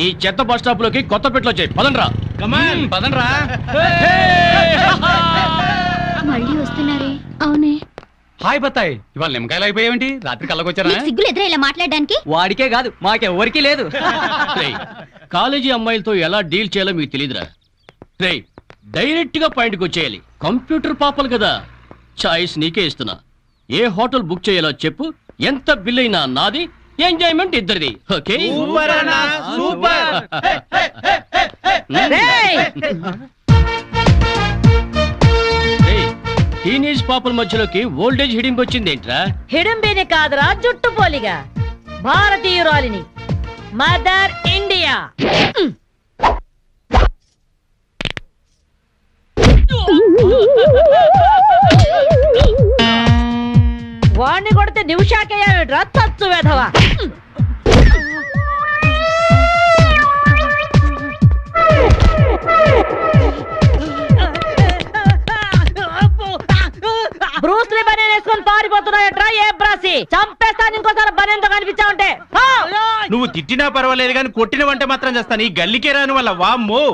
ఈ చెత్త bus stop లోకి కొత్తపేటలో వచ్చాయి. పదండ్రా. కమాన్ పదండ్రా. మళ్ళీ వస్తున్నారే? అవునే. హాయ్ బత్తాయి, ఇవాళ నిమ్మకాయలు అయిపోయావేంటి? రాత్రి కళ్ళకొచ్చారా? సిగ్గులు ఎదురా ఇలా మాట్లాడడానికి? వాడికే కాదు మాకెవరికి లేదు. కాలేజీ అమ్మాయిలతో ఎలా డీల్ చేయాలో మీకు తెలియదురా. రే డైరెక్ట్ గా పాయింట్కి వచ్చేయాలి. కంప్యూటర్ పాపలు కదా. చాయిస్ నీకే ఇస్తున్నా. ఏ హోటల్ బుక్ చేయాలో చెప్పు. ఎంత బిల్ అయినా నాది, ఎంజాయ్మెంట్ ఇద్దరిది. ఓకే? టీనేజ్ పాపల మధ్యలోకి ఓల్డేజ్ హిడింపు వచ్చింది ఏంట్రా? హిడింబిని కాదురా, జుట్టు పోలిగా భారతీయురాలిని, మదర్ ఇండియా. వాణ్ణి కొడితే నిమిషాకేయా తచ్చు వెధవా. బ్రూస్లీ బనేన్ వేసుకొని పారిపోతున్నాయట్రా. ఏ బ్రాసి చంపేస్తాను ఇంకోసారి బనేన్తో కనిపించావుంటే. నువ్వు తిట్టినా పర్వాలేదు కానీ కొట్టిన వంట మాత్రం చేస్తాను. ఈ గల్లికే రాని వల్ల వామ్మో.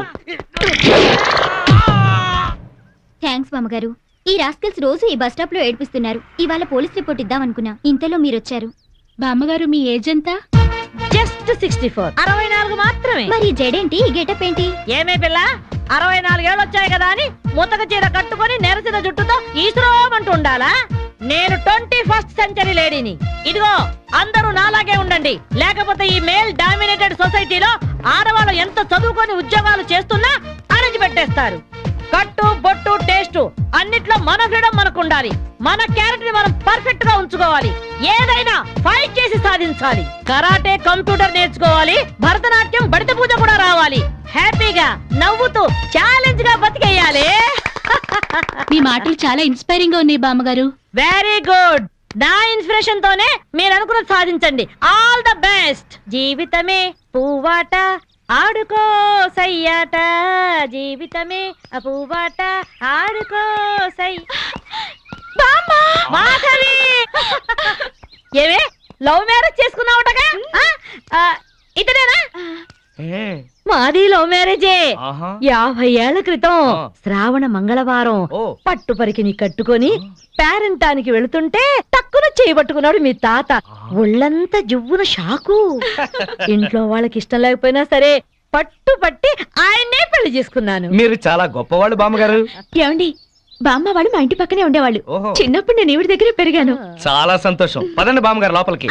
థ్యాంక్స్ మామగారు. ఈ రాస్కల్స్ రోజు ఈ బస్ స్టాప్ లో ఏడిపిస్తున్నారు. ఇవాళ పోలీస్ రిపోర్ట్ ఇద్దాం అనుకున్నా, ఇంతలో మీరొచ్చారు. బామ్మగారు మీ ఏజ్ ఎంత? జస్ట్ 64. 64 మాత్రమే. మరి జడేంటి, ఈ గెటప్ ఏంటి? ఏమే పిల్ల, 64 ఏళ్ళు వచ్చాయి కదా అని ముతక చీర కట్టుకొని నెరసిన జుట్టుతో ఈశ్వరమంటూ ఉండాలా? నేను 21st సెంచరీ లేడీని. ఇదిగో అందరూ నాలాగే ఉండండి, లేకపోతే ఈ మేల్ డామినేటెడ్ సొసైటీలో ఆడవాళ్ళు ఎంత చదువుకొని ఉద్యోగాలు చేస్తున్నా అణిచి పెట్టేస్తారు. కట్టు బొట్టు టేస్ట్ అన్నిట్లో మన ఫ్రీడమ్ మనకు ఉండాలి. మన క్యారెక్టర్ ని మనం పర్ఫెక్ట్ గా ఉంచుకోవాలి. ఏదైనా ఫైట్ చేసి సాధించాలి. కరాటే, కంప్యూటర్ నేర్చుకోవాలి. భరతనాట్యం, బడిత పూజ కూడా రావాలి. హ్యాపీగా నవ్వుతూ ఛాలెంజ్ గా బతికేయాలి. మీ మాటలు చాలా ఇన్స్పైరింగ్ గా ఉన్నాయి బామ్మగారు. Very good. నా ఇన్స్పిరేషన్ తోనే మీరు అనుకున్నది సాధించండి. All the best. జీవితమే పువ్వాట, ఆడుకో సయ్యాట. జీవితమే పువ్వాట, ఆడుకో సై. మాధవి, ఏవే లవ్ మ్యారేజ్ చేసుకున్నావుటగా? ఇతనేనా? మాది లవ్ మ్యారేజే. 50 ఏళ్ల క్రితం శ్రావణ మంగళవారం పట్టు పరికిని కట్టుకొని పేరంటానికి వెళుతుంటే టక్కున చేయబట్టుకున్నాడు మీ తాత. ఒళ్ళంతా జువ్వున షాకు. ఇంట్లో వాళ్ళకి ఇష్టం లేకపోయినా సరే పట్టు పట్టి ఆయన్నే పెళ్లి చేసుకున్నాను. మీరు చాలా గొప్పవాళ్ళు బామ్మగారు. ఏమండి, బామ్మ వాళ్ళు మా ఇంటి పక్కనే ఉండేవాళ్ళు. చిన్నప్పుడు నేను ఈవిడ దగ్గర పెరిగాను. చాలా సంతోషం. పదండి బామ్మగారు లోపలికి.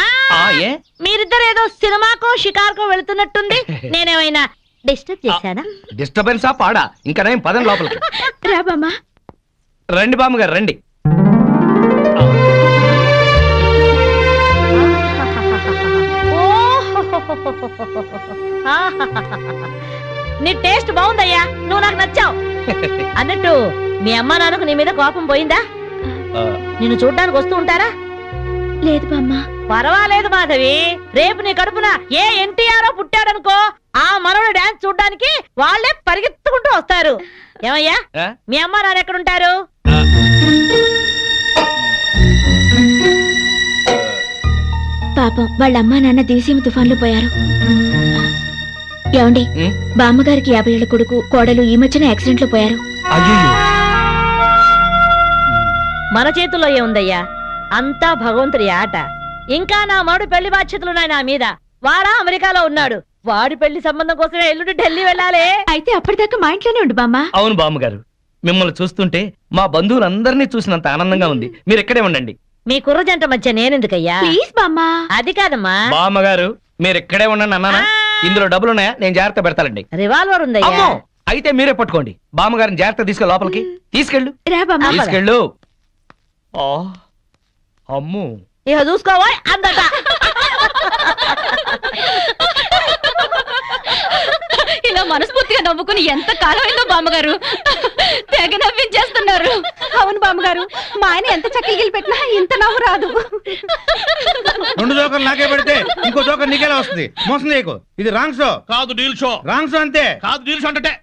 మీరిద్దరు ఏదో సినిమాకో షికార్కో వెళుతున్నట్టుంది. నేనేమైనా డిస్టర్బ్ చేశానా? డిస్టర్బెన్సా పాడా? ఇంకా నేను పదండి లోపలికి. రా బామ్మ. రండి బామ్మగారు రండి. నీ టేస్ట్ బాగుందయ్యా, నువ్వు నాకు నచ్చావు. అన్నట్టు మీ అమ్మ నాన్నకు నీ మీద కోపం పోయిందా? నిన్ను చూడ్డానికి వస్తూ ఉంటారా? లేదు బామ్మ. పర్వాలేదు మాధవి. రేపు నీ కడుపున ఏ ఎన్టీఆర్ పుట్టాడనుకో, ఆ మనోడు డాన్స్ చూడ్డానికి వాళ్ళే పరిగెత్తుకుంటూ వస్తారు. ఏమయ్యా, మీ అమ్మ నాన్న ఎక్కడుంటారు? పాపం వాళ్ళ అమ్మా నాన్న దివిసీమ తుఫాన్లో పోయారు. ఏమండి, బామ్మగారికి 50 ఏళ్ల కొడుకు కోడలు ఈ మధ్యన యాక్సిడెంట్ లో పోయారు. మన చేతుల్లో ఏముందయ్యా, అంతా భగవంతుడి ఆట. ఇంకా నా మాడు పెళ్లి బాధ్యతలున్నాయి నా మీద. వాడా అమెరికాలో ఉన్నాడు. వాడి పెళ్లి సంబంధం కోసమే ఎల్లుండి ఢిల్లీ వెళ్ళాలి. అయితే అప్పటిదాకా మా ఇంట్లోనే ఉండు బామ్మ. అవును బామ్మగారు, మిమ్మల్ని చూస్తుంటే మా బంధువులందరినీ చూసినంత ఆనందంగా ఉంది. మీరు ఇక్కడే ఉండండి. మీ కుర్ర జంట మధ్య నేనెందుకయ్యా? ప్లీజ్ బామ్మ. అది కాదమ్మా. బామ్మగారు మీరు ఇక్కడే ఉండండి అన్నానా? ఇందులో డబ్బులున్నాయా? నేను జాగ్రత్త పెడతానండి. రివాల్వర్ ఉందయ్యా. అయితే మీరే పట్టుకోండి. బామ్మగారిని జాగ్రత్త తీసుకెళ్ళి లోపలికి తీసుకెళ్ళు. తీసుకెళ్ళు. అమ్ము, ఇక చూసుకోవా అందట. ఇలా మనస్ఫూర్తిగా నవ్వుకుని ఎంత కాలమైందో బామ్మగారు. తెగ నవ్వించేస్తున్నారు. అవును బామ్మగారు, మా ఆయన ఎంత చక్కగిలి పెట్టినా ఇంత నవ్వు రాదు. 2 జోకర్లు నాకే పెడితే ఇంకో జోకర్ నీకేలా వస్తుంది? మోసం చేయకు. ఇది రాంగ్ షో కాదు, డీల్ షో. రాంగ్ షో అంతే. కాదు, డీల్ షో అంటే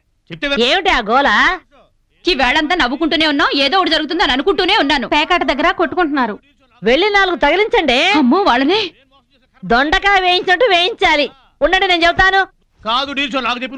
ఏమిటి ఆ గోలా? ఈ వేళంతా నవ్వుకుంటూనే ఉన్నాం. ఏదో ఒకటి జరుగుతుందని అనుకుంటూనే ఉన్నాను. పేకాట దగ్గర కొట్టుకుంటున్నారు. వెళ్ళి 4 తగిలించండి. అమ్మో, వాళ్ళనే దొండకాయ వేయించినట్టు వేయించాలి. ఉండండి, నేను చెబుతాను. కాదు డీల్ షో నాకు చెప్పి